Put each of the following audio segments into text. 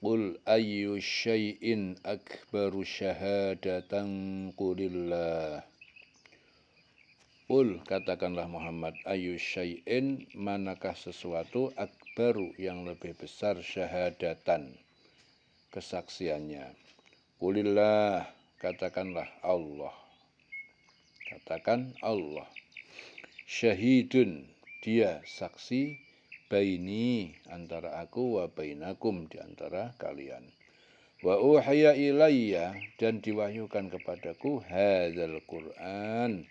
Qul ayyu syai'in akbaru syahadatan qulillah. Qul, katakanlah Muhammad, ayyu syai'in, manakah sesuatu, akbaru, yang lebih besar, syahadatan, kesaksiannya. Qulillah, katakanlah Allah. Katakan Allah. Syahidun, dia saksi, baini, antara aku, wa bainakum, di antara kalian. Wa uhiya ilayya, dan diwahyukan kepadaku, hadzal Qur'an,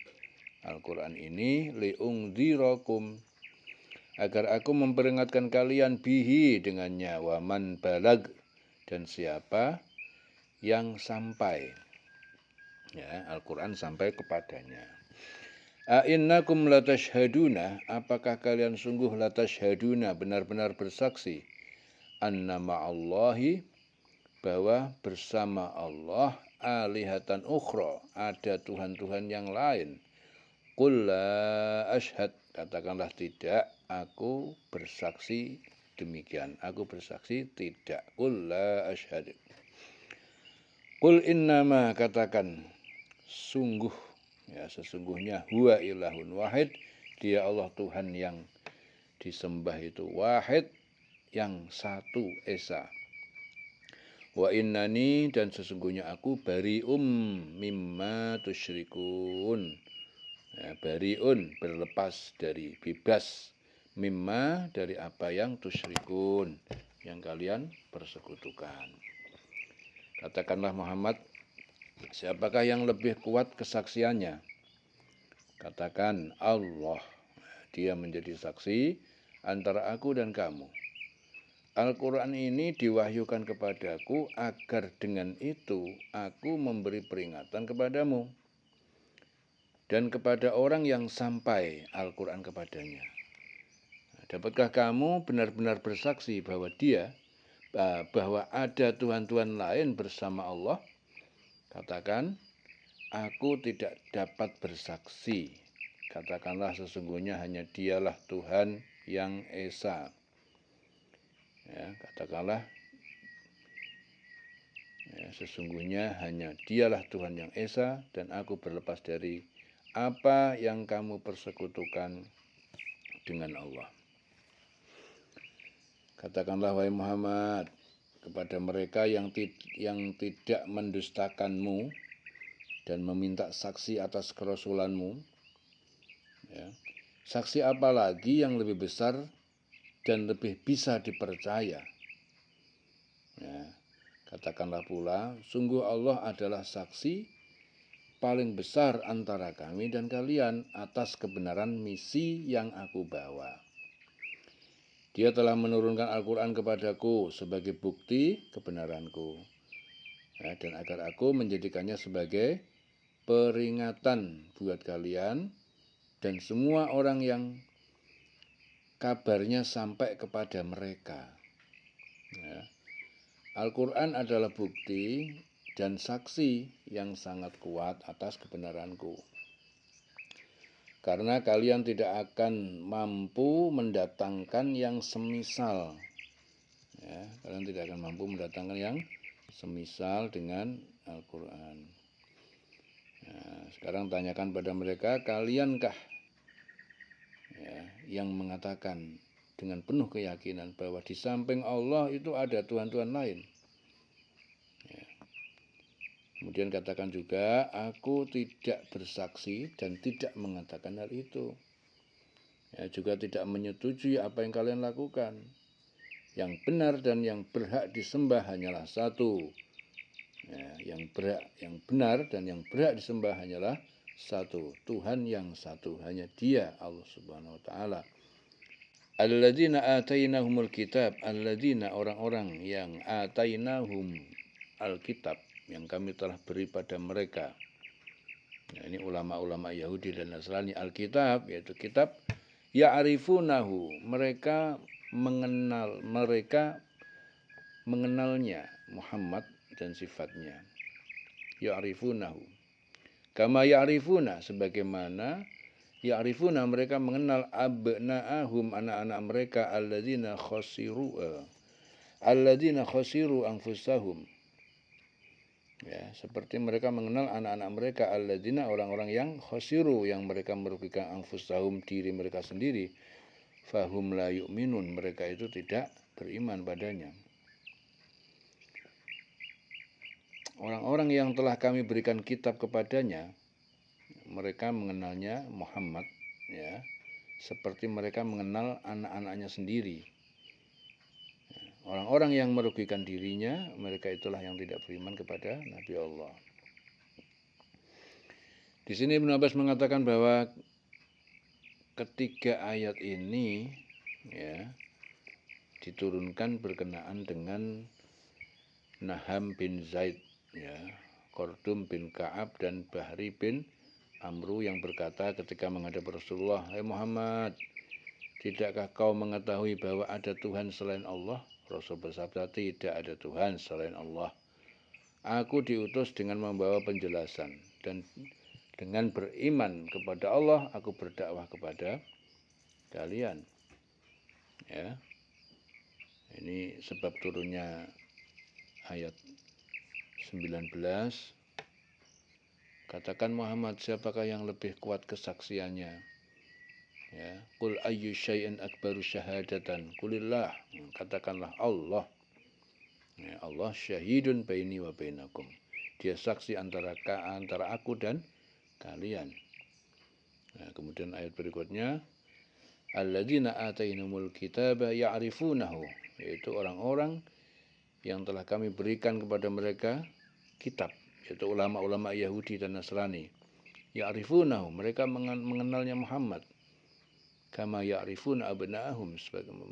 Al-Quran ini, li'ungdzirakum, agar aku memperingatkan kalian bihi, dengannya, wa man balag, dan siapa yang sampai, ya, Al-Quran sampai kepadanya. A'innakum latashhaduna, apakah kalian sungguh latashhaduna, benar-benar bersaksi, anna ma'allahi, bahwa bersama Allah, alihatan ukhra, ada Tuhan-Tuhan yang lain. Qul la ashhad, katakanlah tidak, aku bersaksi demikian. Aku bersaksi tidak. Qul la ashhad. Qul innama, katakan sungguh, ya sesungguhnya, huwa ilahun wahid, dia Allah Tuhan yang disembah itu wahid, yang satu esa. Wa innani, dan sesungguhnya aku, bari'um mimma tusyrikun, ya, bari'un, berlepas dari, bebas, mimma, dari apa yang tusyrikun, yang kalian persekutukan. Katakanlah Muhammad, siapakah yang lebih kuat kesaksiannya? Katakan Allah, dia menjadi saksi antara aku dan kamu. Al-Quran ini diwahyukan kepadaku agar dengan itu aku memberi peringatan kepadamu dan kepada orang yang sampai Al-Quran kepadanya. Dapatkah kamu benar-benar bersaksi bahwa bahwa ada Tuhan-Tuhan lain bersama Allah? Katakan, aku tidak dapat bersaksi. Katakanlah sesungguhnya hanya dialah Tuhan yang esa. Ya, katakanlah, ya, sesungguhnya hanya dialah Tuhan yang esa, dan aku berlepas dari apa yang kamu persekutukan dengan Allah. Katakanlah wahai Muhammad kepada mereka yang tidak mendustakanmu dan meminta saksi atas kerasulanmu, ya, saksi apa lagi yang lebih besar dan lebih bisa dipercaya? Ya, katakanlah pula, sungguh Allah adalah saksi paling besar antara kami dan kalian atas kebenaran misi yang aku bawa. Dia telah menurunkan Al-Quran kepadaku sebagai bukti kebenaranku, ya, dan agar aku menjadikannya sebagai peringatan buat kalian dan semua orang yang kabarnya sampai kepada mereka. Ya. Al-Quran adalah bukti dan saksi yang sangat kuat atas kebenaranku. Karena kalian tidak akan mampu mendatangkan yang semisal. Ya, kalian tidak akan mampu mendatangkan yang semisal dengan Al-Quran. Nah, sekarang tanyakan pada mereka, kaliankah, ya, yang mengatakan dengan penuh keyakinan bahwa di samping Allah itu ada Tuhan-Tuhan lain? Kemudian katakan juga, aku tidak bersaksi dan tidak mengatakan hal itu. Ya, juga tidak menyetujui apa yang kalian lakukan. Yang benar dan yang berhak disembah hanyalah satu. Ya, yang benar dan yang berhak disembah hanyalah satu. Tuhan yang satu, hanya Dia, Allah Subhanahu wa taala. Alladzina atainahumul kitab, alladzina, orang-orang yang atainahum alkitab, yang kami telah beri pada mereka. Nah, ini ulama-ulama Yahudi dan Nasrani, Alkitab, yaitu kitab, ya'rifunahu, mereka mengenalnya, Muhammad dan sifatnya. Ya'rifunahu. Kama ya'rifuna, sebagaimana ya'rifuna, mereka mengenal abna'ahum, anak-anak mereka, alladzina khasiru, alladzina khasiru anfusahum. Ya, seperti mereka mengenal anak-anak mereka, alladzina orang-orang yang khasiru, yang mereka merugikan anfusahum, diri mereka sendiri, fahum la yu'minun, mereka itu tidak beriman padanya. Orang-orang yang telah kami berikan kitab kepadanya, mereka mengenalnya Muhammad, ya, seperti mereka mengenal anak-anaknya sendiri. Orang-orang yang merugikan dirinya, mereka itulah yang tidak beriman kepada Nabi Allah. Di sini Ibnu Abbas mengatakan bahwa ketiga ayat ini, ya, diturunkan berkenaan dengan Naham bin Zaid, ya, Qurdum bin Ka'ab dan Bahri bin Amru yang berkata ketika menghadap Rasulullah, "Hai Muhammad, tidakkah kau mengetahui bahwa ada Tuhan selain Allah?" Rasul bersabda, "Tidak ada Tuhan selain Allah. Aku diutus dengan membawa penjelasan, dan dengan beriman kepada Allah aku berdakwah kepada kalian." Ya. Ini sebab turunnya ayat 19. Katakan Muhammad, siapakah yang lebih kuat kesaksiannya? Ya, qul ayyu syai'in akbaru syahadatan, qulillah, katakanlah Allah. Ya, Allah syahidun baini wa bainakum, dia saksi antara aku dan kalian. Nah, kemudian ayat berikutnya, alladzina atainumul kitaba ya'rifunahu, yaitu orang-orang yang telah kami berikan kepada mereka kitab, yaitu ulama-ulama Yahudi dan Nasrani. Ya'rifunahu, mereka mengenalnya Muhammad. Kama ya'rifuna abna'ahum,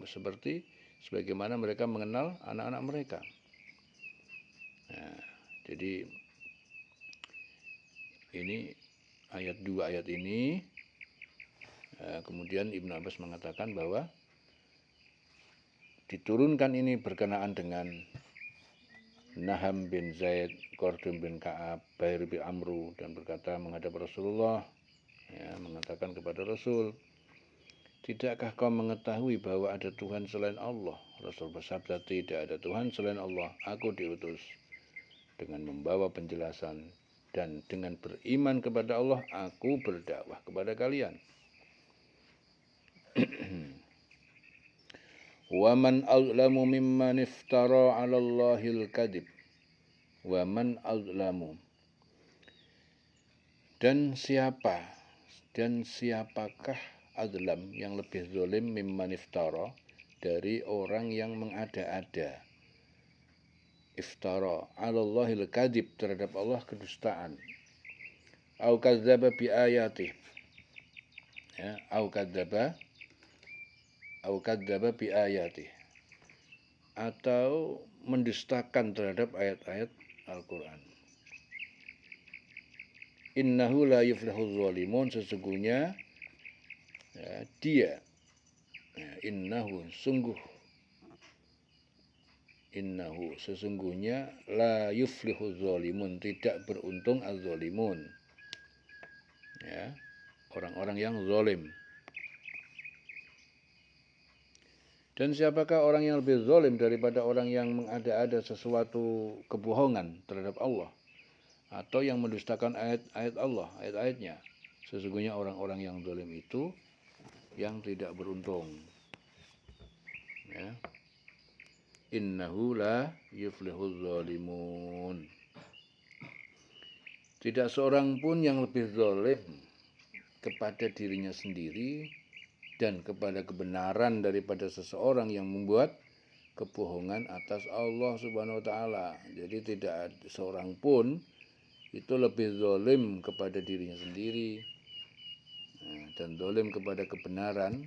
seperti sebagaimana mereka mengenal anak-anak mereka. Nah, jadi ini ayat 2 ayat ini, kemudian Ibnu Abbas mengatakan bahwa diturunkan ini berkenaan dengan Naham bin Zaid, Qurdum bin Ka'ab, Bahri bin Amru, dan berkata menghadap Rasulullah, ya, mengatakan kepada Rasul, "Tidakkah kau mengetahui bahwa ada Tuhan selain Allah?" Rasul bersabda, "Tidak ada Tuhan selain Allah. Aku diutus dengan membawa penjelasan, dan dengan beriman kepada Allah aku berdakwah kepada kalian." Wa man azlamu mimman iftara 'ala Allahil kadhib. Wa man azlamu. Dan siapakah azlam yang lebih zalim mimman iftara, dari orang yang mengada-ada, iftara 'ala Allahil kadhib, terhadap Allah kedustaan, au kadzdzaba bi ayatih, ya, au kadzdzaba bi ayatih, atau mendustakan terhadap ayat-ayat Al-Qur'an. Innahu la yuflihuz zalimun, sesungguhnya, ya, dia, ya, innahu sesungguhnya la yuflihuz zalimun, tidak beruntung az-zalimun, ya, orang-orang yang zalim. Dan siapakah orang yang lebih zalim daripada orang yang mengada-ada sesuatu kebohongan terhadap Allah, atau yang mendustakan ayat-ayat Allah, ayat-ayatnya? Sesungguhnya orang-orang yang zalim itu yang tidak beruntung. Ya. Innahu la yuflihuz zalimun. Tidak seorang pun yang lebih zalim kepada dirinya sendiri dan kepada kebenaran daripada seseorang yang membuat kebohongan atas Allah Subhanahu wa taala. Jadi tidak ada seorang pun itu lebih zalim kepada dirinya sendiri dan zalim kepada kebenaran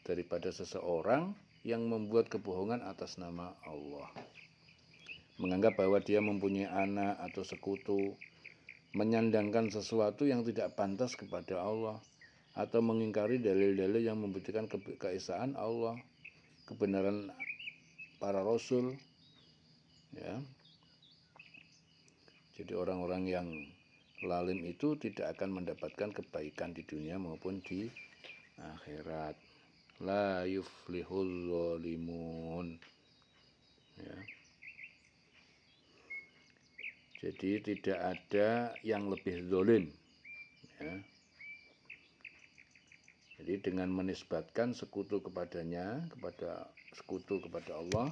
daripada seseorang yang membuat kebohongan atas nama Allah. Menganggap bahwa dia mempunyai anak atau sekutu, menyandangkan sesuatu yang tidak pantas kepada Allah, atau mengingkari dalil-dalil yang membuktikan keesaan Allah, kebenaran para rasul, ya. Jadi orang-orang yang lalim itu tidak akan mendapatkan kebaikan di dunia maupun di akhirat. La yuflihul zalimun. Ya. Jadi tidak ada yang lebih zalim. Ya. Jadi dengan menisbatkan sekutu kepadanya, sekutu kepada Allah,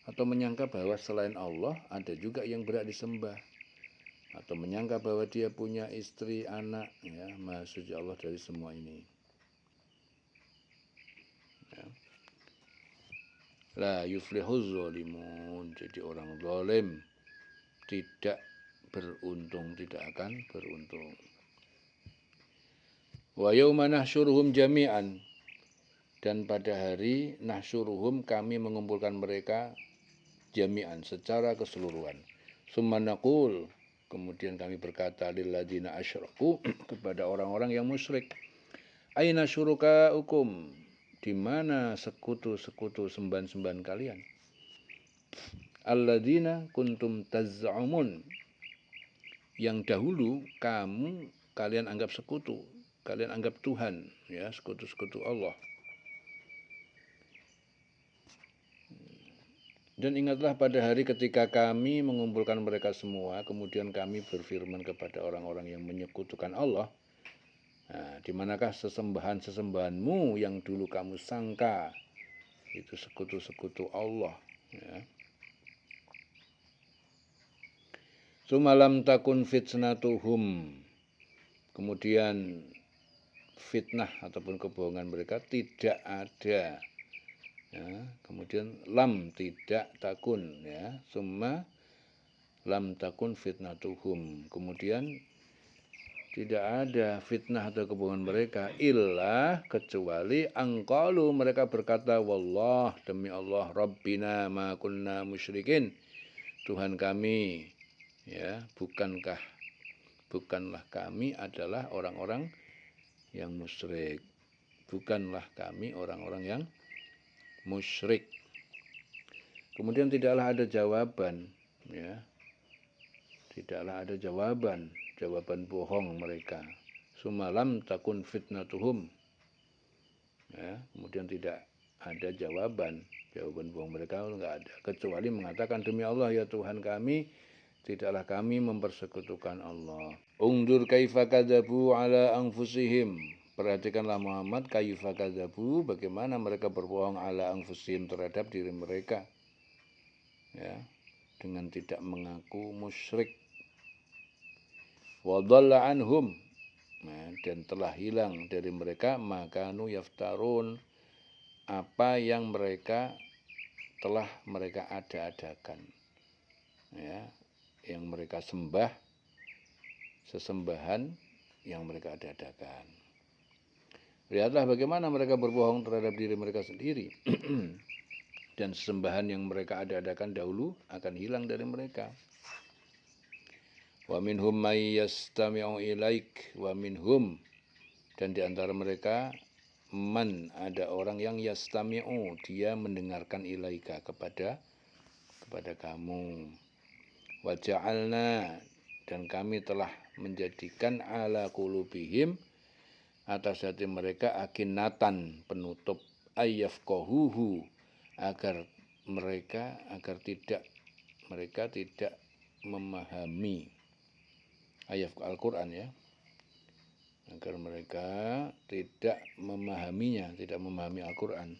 atau menyangka bahwa selain Allah ada juga yang berhak disembah, atau menyangka bahwa dia punya istri, anak, ya, Maha Suci Allah dari semua ini. Ya. La yuflihuz zalimun. Jadi orang zalim tidak beruntung, tidak akan beruntung. Wa yauma nahsyuruhum jami'an, dan pada hari nahsyuruhum kami mengumpulkan mereka jami'an secara keseluruhan. Summa naqul, kemudian kami berkata lilladzina asyraku kepada orang-orang yang musyrik, aina syurakaukum, di mana sekutu-sekutu sembahan-sembahan kalian? Alladzina kuntum taz'umun, yang dahulu kalian anggap sekutu, kalian anggap Tuhan, ya, sekutu-sekutu Allah. Dan ingatlah pada hari ketika kami mengumpulkan mereka semua, kemudian kami berfirman kepada orang-orang yang menyekutukan Allah, nah, di manakah sesembahan-sesembahanmu yang dulu kamu sangka itu sekutu-sekutu Allah, ya. Sumalam takun fitnatuhum, kemudian fitnah ataupun kebohongan mereka tidak ada. Ya, kemudian lam tidak takun, ya, summa lam takun fitnatuhum, kemudian tidak ada fitnah atau kebohongan mereka illa kecuali angqalu, mereka berkata wallah, demi Allah, rabbina ma kunna musyrikin, Tuhan kami, ya, bukanlah kami adalah orang-orang yang musyrik, bukanlah kami orang-orang yang musyrik. Kemudian tidaklah ada jawaban, ya, tidaklah ada jawaban bohong mereka. Sumalam takun fitnatuhum, ya, kemudian tidak ada jawaban bohong mereka, enggak ada, kecuali mengatakan demi Allah ya Tuhan kami, tidaklah kami mempersekutukan Allah. Ungdur kaifa kadzabu ala anfusihim, perhatikanlah Muhammad, kaifa kadzabu, bagaimana mereka berbohong ala anfusihim, terhadap diri mereka, ya, dengan tidak mengaku musyrik. Wa dhalla anhum, nah, dan telah hilang dari mereka makanu yaftarun, apa yang mereka telah mereka ada-adakan, ya, yang mereka sembah, sesembahan yang mereka ada-adakan. Lihatlah bagaimana mereka berbohong terhadap diri mereka sendiri. Dan sesembahan yang mereka ada-adakan dahulu akan hilang dari mereka. Wa minhum may yastami'u ilaik wa minhum, dan di antara mereka man, ada orang yang yastami'u, dia mendengarkan ilaika, kepada kamu. Wa ja'alna, dan kami telah menjadikan ala qulubihim, atas hati mereka, akinatan, penutup, ayyafqahuhu, agar mereka tidak memahami ayat Al-Quran, ya, agar mereka tidak memahaminya, tidak memahami Al-Quran.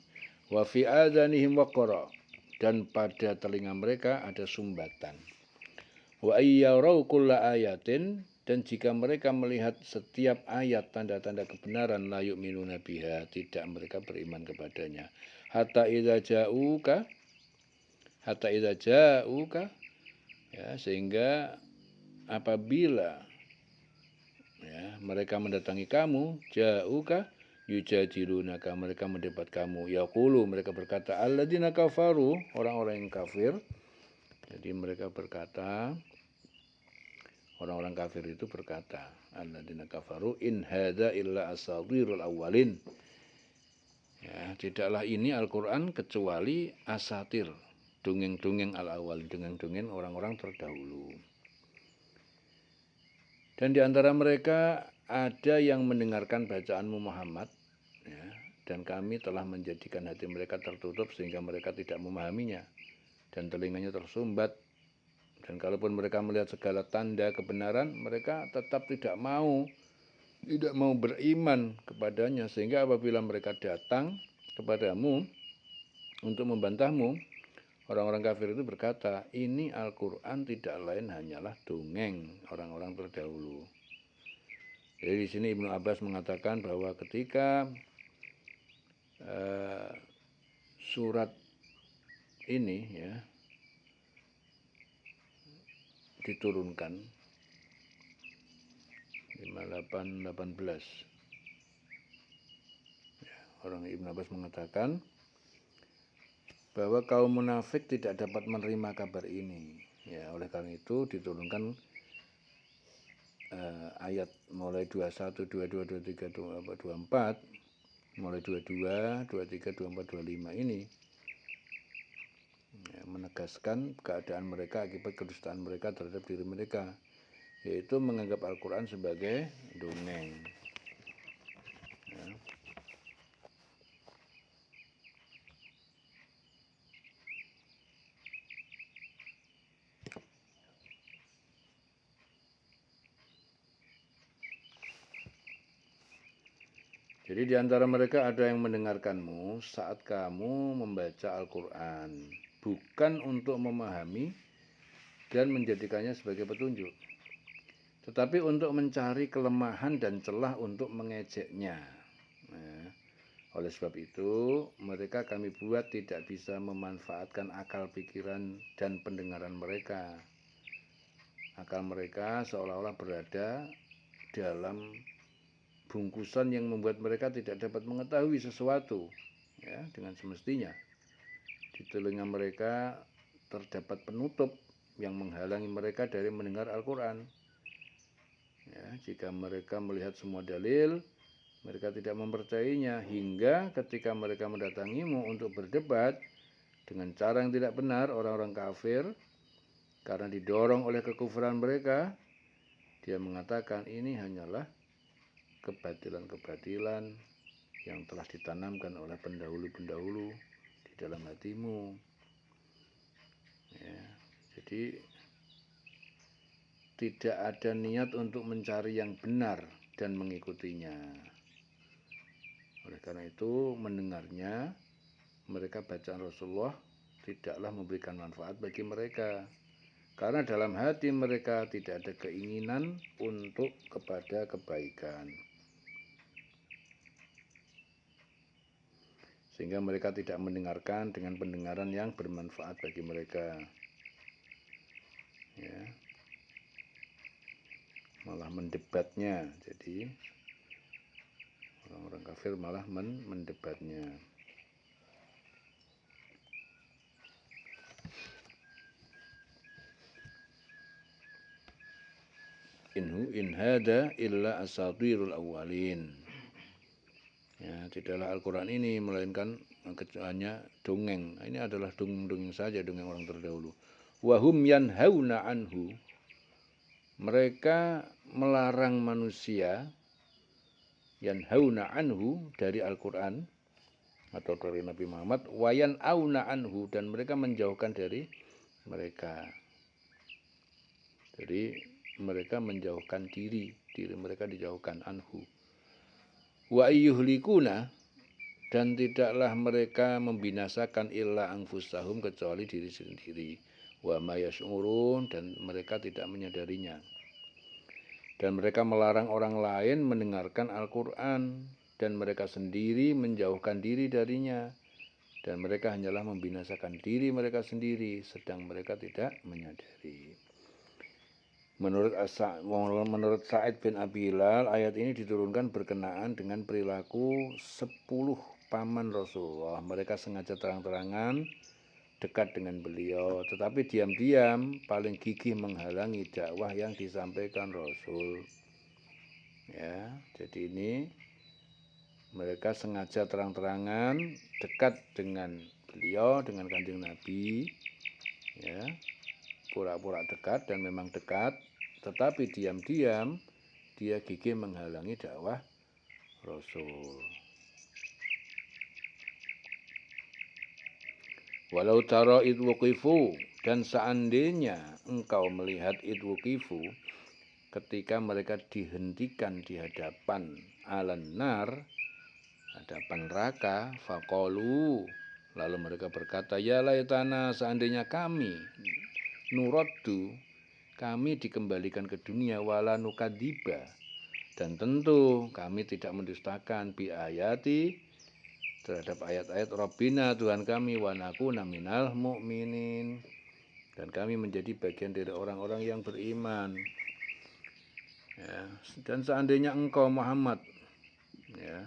Wa fi adhanihim waqara, dan pada telinga mereka ada sumbatan. Wa ayyarau kulla ayatin, dan jika mereka melihat setiap ayat tanda-tanda kebenaran, la yu'minuna biha, tidak mereka beriman kepadanya. Hatta idza ja'uka, ya, sehingga apabila, ya, mereka mendatangi kamu, ja'uka yujadilunaka, mereka mendebat kamu, yaqulu, mereka berkata, alladzina kafaru, orang-orang yang kafir. Jadi mereka berkata, orang-orang kafir itu berkata, alladzina kafaru in hadza illa asatirul awwalin, ya, tidaklah ini Al-Quran kecuali asatir, dongeng-dongeng al-awwal, dongeng-dongeng orang-orang terdahulu. Dan di antara mereka ada yang mendengarkan bacaanmu Muhammad, ya, dan kami telah menjadikan hati mereka tertutup sehingga mereka tidak memahaminya. dan telinganya tersumbat. Dan kalaupun mereka melihat segala tanda kebenaran, mereka tetap tidak mau beriman kepadanya. Sehingga apabila mereka datang kepadamu untuk membantahmu, orang-orang kafir itu berkata, ini Al-Quran tidak lain hanyalah dongeng orang-orang terdahulu. Jadi di sini Ibnu Abbas mengatakan bahwa ketika surat ini ya diturunkan 58:18, ya, orang Ibnu Abbas mengatakan bahwa kaum munafik tidak dapat menerima kabar ini. Ya, oleh karena itu diturunkan ayat mulai 21, 22, 23, 24, mulai 22, 23, 24, 25 ini ya, menegaskan keadaan mereka akibat kedustaan mereka terhadap diri mereka, yaitu menganggap Al-Quran sebagai dongeng. Ya. Jadi di antara mereka ada yang mendengarkanmu saat kamu membaca Al-Quran, bukan untuk memahami dan menjadikannya sebagai petunjuk, tetapi untuk mencari kelemahan dan celah untuk mengejeknya. Nah, oleh sebab itu, mereka kami buat tidak bisa memanfaatkan akal pikiran dan pendengaran mereka. Akal mereka seolah-olah berada dalam bungkusan yang membuat mereka tidak dapat mengetahui sesuatu ya, dengan semestinya. Di telinga mereka terdapat penutup yang menghalangi mereka dari mendengar Al-Quran. Ya, jika mereka melihat semua dalil, mereka tidak mempercayainya, hingga ketika mereka mendatangimu untuk berdebat dengan cara yang tidak benar, orang-orang kafir, karena didorong oleh kekufuran mereka, dia mengatakan ini hanyalah kebatilan-kebatilan yang telah ditanamkan oleh pendahulu-pendahulu di dalam hatimu. Ya, jadi tidak ada niat untuk mencari yang benar dan mengikutinya. Oleh karena itu, mendengarnya, mereka bacaan Rasulullah tidaklah memberikan manfaat bagi mereka. Karena dalam hati mereka tidak ada keinginan untuk kepada kebaikan. Sehingga mereka tidak mendengarkan dengan pendengaran yang bermanfaat bagi mereka. Ya. Malah mendebatnya. Jadi orang-orang kafir malah mendebatnya. In hada illa asatirul awwalin. Ya, tidaklah Al-Quran ini melainkan hanya dongeng. Ini adalah dongeng-dongeng saja, dongeng orang terdahulu. Wahum yanhauna anhu. Mereka melarang manusia yanhauna anhu dari Al-Quran atau dari Nabi Muhammad, wayan auna anhu, dan mereka menjauhkan dari mereka. Jadi mereka menjauhkan diri mereka dijauhkan anhu. Wa ayyuhlikuna, dan tidaklah mereka membinasakan illa anfusahum, kecuali diri sendiri. Wa ma yash'urun, dan mereka tidak menyadarinya. Dan mereka melarang orang lain mendengarkan Al-Quran, dan mereka sendiri menjauhkan diri darinya. Dan mereka hanyalah membinasakan diri mereka sendiri, sedang mereka tidak menyadari. Menurut Sa'id bin Abi Hilal, ayat ini diturunkan berkenaan dengan perilaku 10 paman Rasulullah. Mereka sengaja terang-terangan dekat dengan beliau, tetapi diam-diam paling gigih menghalangi dakwah yang disampaikan Rasul. Ya, jadi ini mereka sengaja terang-terangan dekat dengan beliau, dengan Kanjeng Nabi, ya, pura-pura dekat dan memang dekat, tetapi diam-diam dia gigih menghalangi dakwah Rasul. Walau tara id wuqifu, dan seandainya engkau melihat id wuqifu, ketika mereka dihentikan di hadapan alannar, hadapan neraka, faqalu, lalu mereka berkata, ya laitana, seandainya kami, nuraddu, kami dikembalikan ke dunia, wala nukadziba, dan tentu kami tidak mendustakan bi ayati, terhadap ayat-ayat Rabbina, Tuhan kami, wa nakuna minal mu'minin, dan kami menjadi bagian dari orang-orang yang beriman. Ya, dan seandainya engkau Muhammad, ya,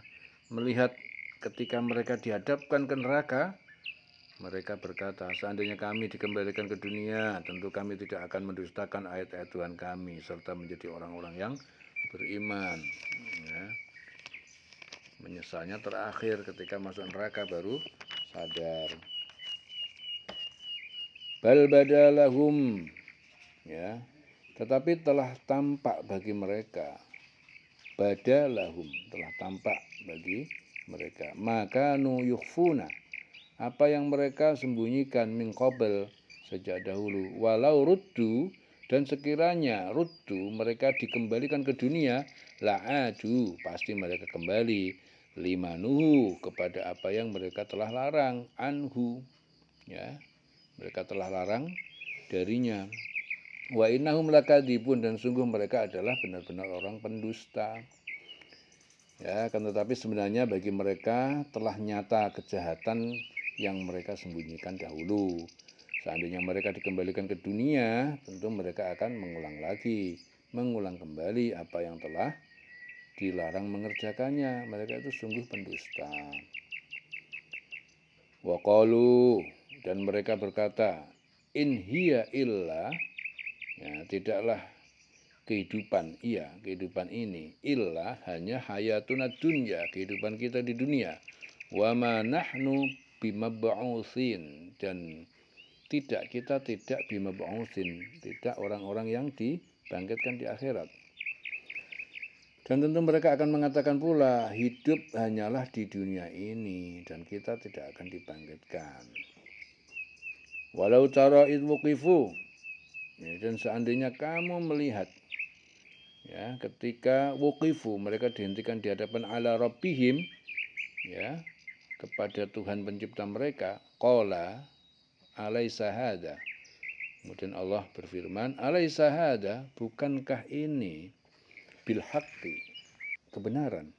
melihat ketika mereka dihadapkan ke neraka, mereka berkata, seandainya kami dikembalikan ke dunia, tentu kami tidak akan mendustakan ayat-ayat Tuhan kami, serta menjadi orang-orang yang beriman. Ya. Menyesalnya terakhir ketika masuk neraka baru sadar. Bal badalahum, ya, tetapi telah tampak bagi mereka, badalahum, telah tampak bagi mereka, maka nu yukhfuna, apa yang mereka sembunyikan min qabl, sejak dahulu, walau ruddu, dan sekiranya ruddu, mereka dikembalikan ke dunia, la'adu, pasti mereka kembali, limanuhu, kepada apa yang mereka telah larang, anhu, ya, mereka telah larang darinya. Wa innahum lakadzibun, dan sungguh mereka adalah benar-benar orang pendusta. Ya, kan, tetapi sebenarnya bagi mereka telah nyata kejahatan yang mereka sembunyikan dahulu. Seandainya mereka dikembalikan ke dunia, tentu mereka akan mengulang kembali apa yang telah dilarang mengerjakannya. Mereka itu sungguh pendusta. Wa qalu, dan mereka berkata, in hiya illa, ya, tidaklah kehidupan ini illa, hanya hayatuna dunya, kehidupan kita di dunia, wa ma nahnu bimab'utsin, dan kita tidak bimab'utsin, tidak orang-orang yang dibangkitkan di akhirat. Dan tentu mereka akan mengatakan pula, hidup hanyalah di dunia ini dan kita tidak akan dibangkitkan. Walau tara id wuqifu, ya, dan seandainya kamu melihat, ya, ketika wuqifu, mereka dihentikan di hadapan ala rabbihim, ya, kepada Tuhan pencipta mereka, qala alaisa hadza, kemudian Allah berfirman, alaisa hadza, bukankah ini bil haqqi, kebenaran,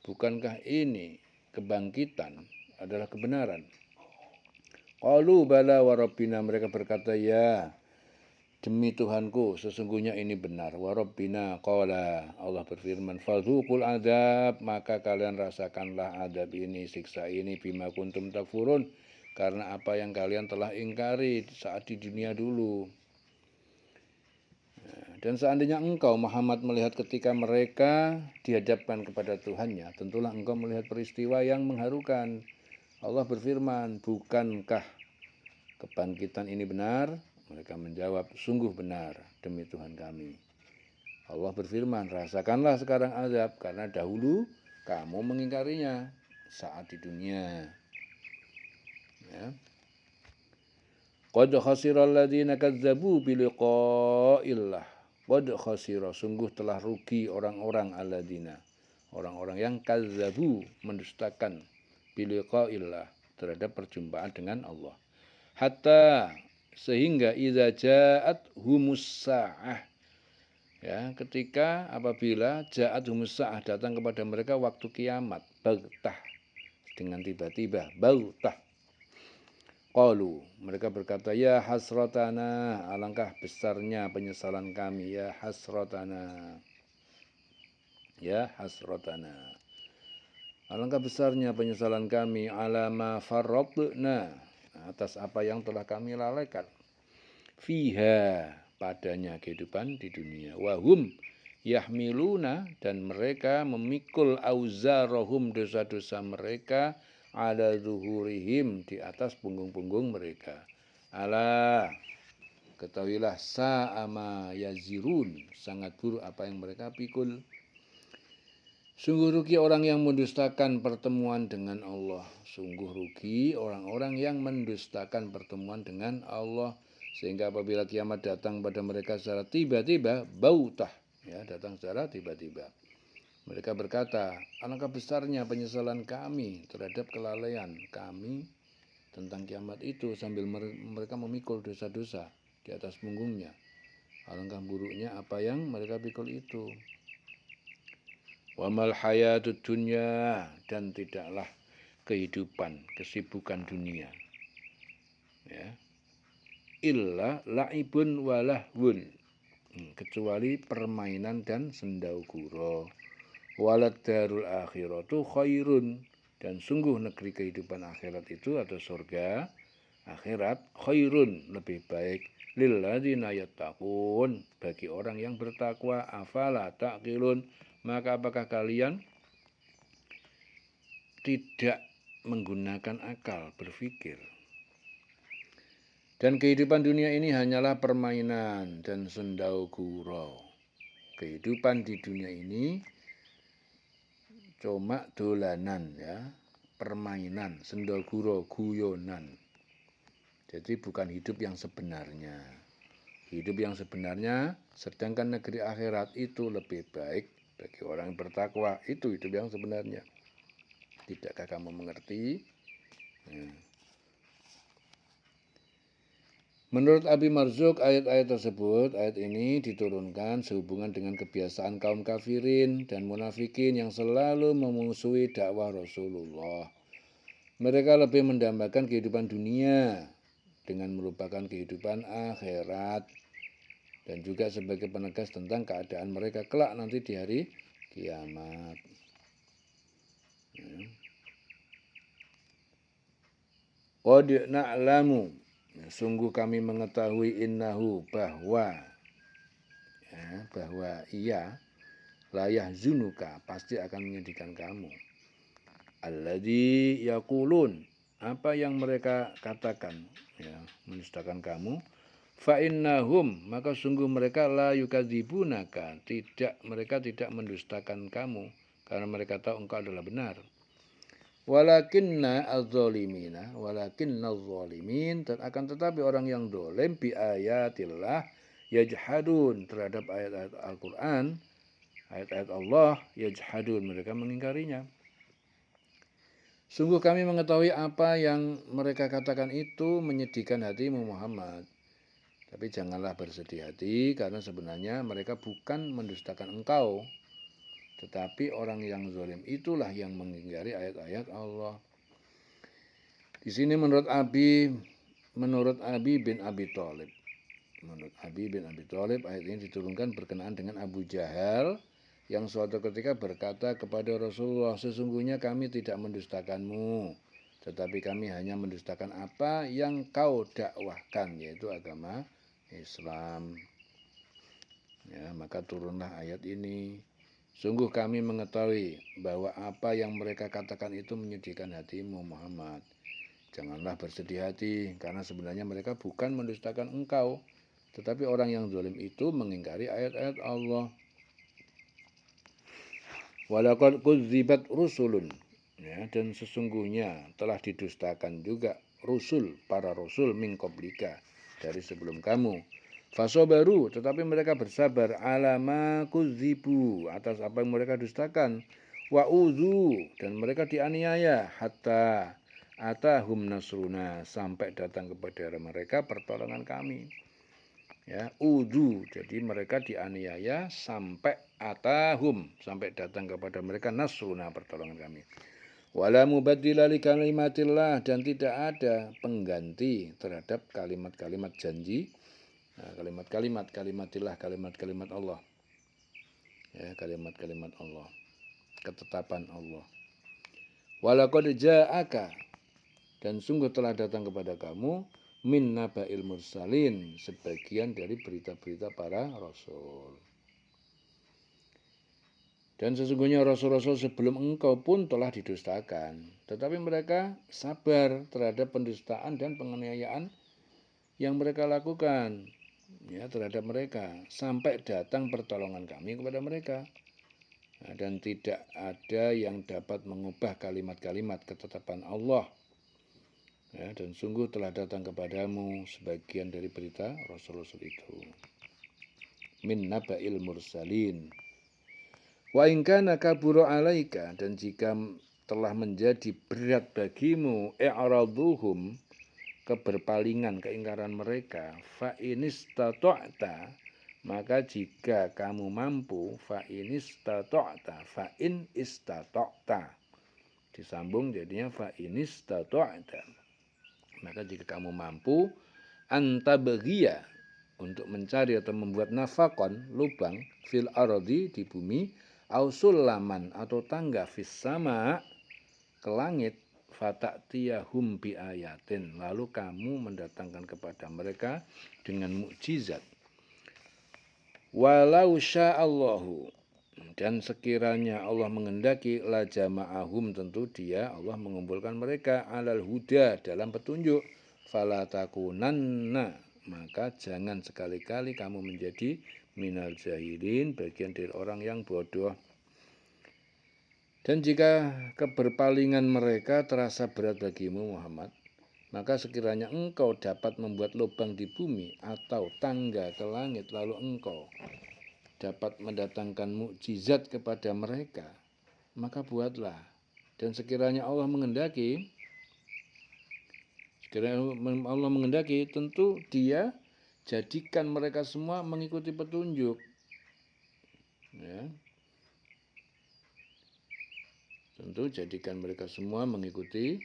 bukankah ini kebangkitan adalah kebenaran? Qalu bala wa rabbina, mereka berkata, ya, demi Tuhanku, sesungguhnya ini benar. Wa rabbina, qala, Allah berfirman, fadzuqul adab, maka kalian rasakanlah adab ini, siksa ini, bima kuntum takfurun, karena apa yang kalian telah ingkari saat di dunia dulu. Dan seandainya engkau Muhammad melihat ketika mereka dihadapkan kepada Tuhannya, tentulah engkau melihat peristiwa yang mengharukan. Allah berfirman, bukankah kebangkitan ini benar? Mereka menjawab, sungguh benar demi Tuhan kami. Allah berfirman, rasakanlah sekarang azab, karena dahulu kamu mengingkarinya saat di dunia. Ya. Qad khasiral ladzina kadzdzabu biliqa'illah. Qad khasira, sungguh telah rugi orang-orang alladzina, orang-orang yang kadzdzabu, mendustakan, biliqa'illah, terhadap perjumpaan dengan Allah. Hatta, sehingga idza ja'at humus sa'ah, ya, ketika apabila ja'at humus sa'ah, datang kepada mereka waktu kiamat, baghtah, dengan tiba-tiba, baghtah. Qalu, mereka berkata, ya hasratana, alangkah besarnya penyesalan kami, ya hasratana, ya hasratana, alangkah besarnya penyesalan kami, ala ma farratna, atas apa yang telah kami lalaikan, fiha, padanya kehidupan di dunia, wahum yahmiluna, dan mereka memikul auzarahum, dosa-dosa mereka, ala zuhurihim, di atas punggung-punggung mereka. Ala, ketahuilah, sa'ama yazirun, sangat buruk apa yang mereka pikul. Sungguh rugi orang yang mendustakan pertemuan dengan Allah. Sungguh rugi orang-orang yang mendustakan pertemuan dengan Allah. Sehingga apabila kiamat datang pada mereka secara tiba-tiba, bautah, ya, datang secara tiba-tiba. Mereka berkata, alangkah besarnya penyesalan kami terhadap kelalaian kami tentang kiamat itu, sambil mereka memikul dosa-dosa di atas punggungnya. Alangkah buruknya apa yang mereka pikul itu. Wa mal hayatud dunya, dan tidaklah kehidupan, kesibukan dunia, ya, illa laibun walahwun, kecuali permainan dan sendau gurau. Walad darul akhiratu khairun, dan sungguh negeri kehidupan akhirat itu atau surga akhirat khairun, lebih baik, lilladzina yattaqun, bagi orang yang bertakwa. Afala taqilun, maka apakah kalian tidak menggunakan akal berpikir? Dan kehidupan dunia ini hanyalah permainan dan sendau gurau. Kehidupan di dunia ini cuma dolanan, ya, permainan, sendau gurau, guyonan. Jadi bukan hidup yang sebenarnya. Hidup yang sebenarnya, sedangkan negeri akhirat itu lebih baik bagi orang yang bertakwa. Itu hidup yang sebenarnya. Tidakkah kamu mengerti? Menurut Abi Marzuk, ayat-ayat tersebut, ayat ini diturunkan sehubungan dengan kebiasaan kaum kafirin dan munafikin yang selalu memusuhi dakwah Rasulullah. Mereka lebih mendambakan kehidupan dunia dengan melupakan kehidupan akhirat, dan juga sebagai penegas tentang keadaan mereka kelak nanti di hari kiamat. Qad na'lamu, sungguh kami mengetahui, innahu, bahwa ia, la yahzunuka, pasti akan menyedihkan kamu, alladzi yaqulun, apa yang mereka katakan, ya, mendustakan kamu. Fa innahum, maka sungguh mereka, la yukadzibunaka, mereka tidak mendustakan kamu, karena mereka tahu engkau adalah benar. Walakinna zalimin, dan akan tetapi orang yang dolim, bi ayatillah yajhadun, terhadap ayat-ayat Al-Quran, ayat-ayat Allah, yajhadun, mereka mengingkarinya. Sungguh kami mengetahui apa yang mereka katakan itu menyedihkan hatimu Muhammad. Tapi janganlah bersedih hati, karena sebenarnya mereka bukan mendustakan engkau, tetapi orang yang zalim itulah yang mengingkari ayat-ayat Allah. Di sini menurut Abi bin Abi Thalib. Menurut Abi bin Abi Thalib, ayat ini diturunkan berkenaan dengan Abu Jahal yang suatu ketika berkata kepada Rasulullah, sesungguhnya kami tidak mendustakanmu, tetapi kami hanya mendustakan apa yang kau dakwahkan, yaitu agama Islam. Ya, maka turunlah ayat ini. Sungguh kami mengetahui bahwa apa yang mereka katakan itu menyedihkan hatimu Muhammad. Janganlah bersedih hati, karena sebenarnya mereka bukan mendustakan engkau, tetapi orang yang zalim itu mengingkari ayat-ayat Allah. Walaqad kudzibat rusulun, ya, dan sesungguhnya telah didustakan juga para rasul min qablika, dari sebelum kamu. Fasobaru, tetapi mereka bersabar, alama kudzibu, atas apa yang mereka dustakan. Wa udzu, dan mereka dianiaya, hatta atahum nasruna, sampai datang kepada mereka pertolongan kami. Ya, udzu, jadi mereka dianiaya sampai atahum, sampai datang kepada mereka nasruna, pertolongan kami. Wala mubaddila li kalimatillah, dan tidak ada pengganti terhadap kalimat-kalimat janji. Nah, kalimatillah, kalimat-kalimat Allah, ya, kalimat-kalimat Allah, ketetapan Allah. Walaqad ja'aka, dan sungguh telah datang kepada kamu, min naba'il mursalin, sebagian dari berita-berita para rasul. Dan sesungguhnya rasul-rasul sebelum engkau pun telah didustakan, tetapi mereka sabar terhadap pendustaan dan penganiayaan yang mereka lakukan, ya, terhadap mereka, sampai datang pertolongan kami kepada mereka. dan tidak ada yang dapat mengubah kalimat-kalimat ketetapan Allah. Ya, dan sungguh telah datang kepadamu sebagian dari berita Rasul-Rasul itu. Min naba'il mursalin. Wa in kana kabura alaika, dan jika telah menjadi berat bagimu i'raduhum, keberpalingan, keingkaran mereka, fa inistata'ta, maka jika kamu mampu, fa inistata'ta, fa in istata'ta, disambung jadinya fa inistata'ta, maka jika kamu mampu antabghiya, untuk mencari atau membuat nafakon, lubang, fil ardi, di bumi, au sulaman, atau tangga, fis sama, ke langit, fatatiyahum bi ayatin, lalu kamu mendatangkan kepada mereka dengan mukjizat. Walau sya'allahu, dan sekiranya Allah mengendaki, la jama'ahum, tentu dia Allah mengumpulkan mereka alal huda, dalam petunjuk. Fala takunanna, maka jangan sekali-kali kamu menjadi minal jahilin, bagian dari orang yang bodoh. Dan jika keberpalingan mereka terasa berat bagimu Muhammad, maka sekiranya engkau dapat membuat lubang di bumi atau tangga ke langit, lalu engkau dapat mendatangkan mukjizat kepada mereka, maka buatlah. Dan sekiranya Allah mengendaki, tentu dia jadikan mereka semua mengikuti petunjuk. Ya. Tentu jadikan mereka semua mengikuti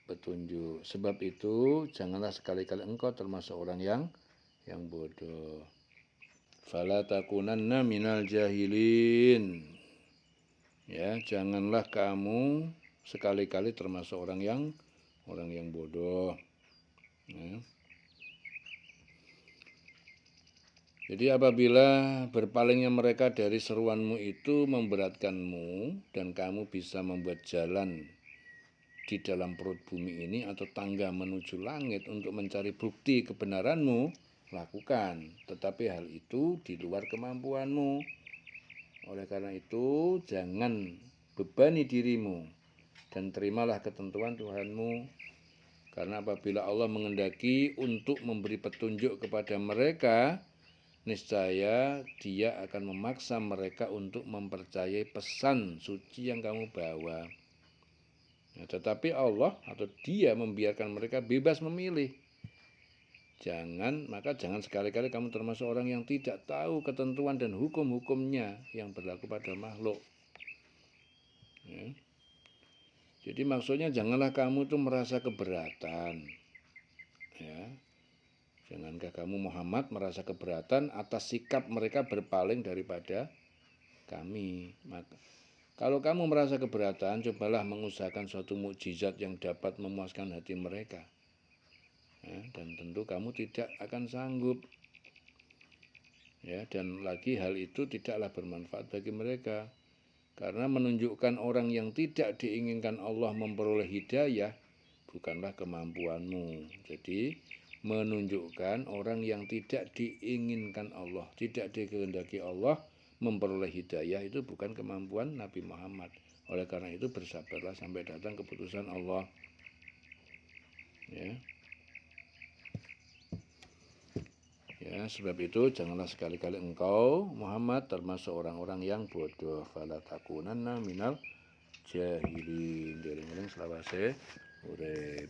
petunjuk. Sebab itu janganlah sekali-kali engkau termasuk orang yang bodoh. Fala takunanna minal jahilin. Ya, janganlah kamu sekali-kali termasuk orang yang bodoh. Ya. Jadi apabila berpalingnya mereka dari seruanmu itu memberatkanmu, dan kamu bisa membuat jalan di dalam perut bumi ini atau tangga menuju langit untuk mencari bukti kebenaranmu, lakukan. Tetapi hal itu di luar kemampuanmu. Oleh karena itu, jangan bebani dirimu dan terimalah ketentuan Tuhanmu. Karena apabila Allah mengendaki untuk memberi petunjuk kepada mereka, niscaya dia akan memaksa mereka untuk mempercayai pesan suci yang kamu bawa. Nah, tetapi Allah atau dia membiarkan mereka bebas memilih. Maka jangan sekali-kali kamu termasuk orang yang tidak tahu ketentuan dan hukum-hukumnya yang berlaku pada makhluk. Ya. Jadi maksudnya janganlah kamu tuh merasa keberatan. Ya. Jangankah kamu Muhammad merasa keberatan atas sikap mereka berpaling daripada kami. Maka kalau kamu merasa keberatan, cobalah mengusahakan suatu mukjizat yang dapat memuaskan hati mereka. Ya, dan tentu kamu tidak akan sanggup. Ya, dan lagi hal itu tidaklah bermanfaat bagi mereka. Karena menunjukkan orang yang tidak diinginkan Allah memperoleh hidayah bukanlah kemampuanmu. Jadi menunjukkan orang yang tidak diinginkan Allah, tidak dikehendaki Allah memperoleh hidayah itu bukan kemampuan Nabi Muhammad. Oleh karena itu bersabarlah sampai datang keputusan Allah. Ya. Ya, sebab itu janganlah sekali-kali engkau Muhammad termasuk orang-orang yang bodoh. Fala takunanna minal jahilin. Dereng-dereng selawase urip.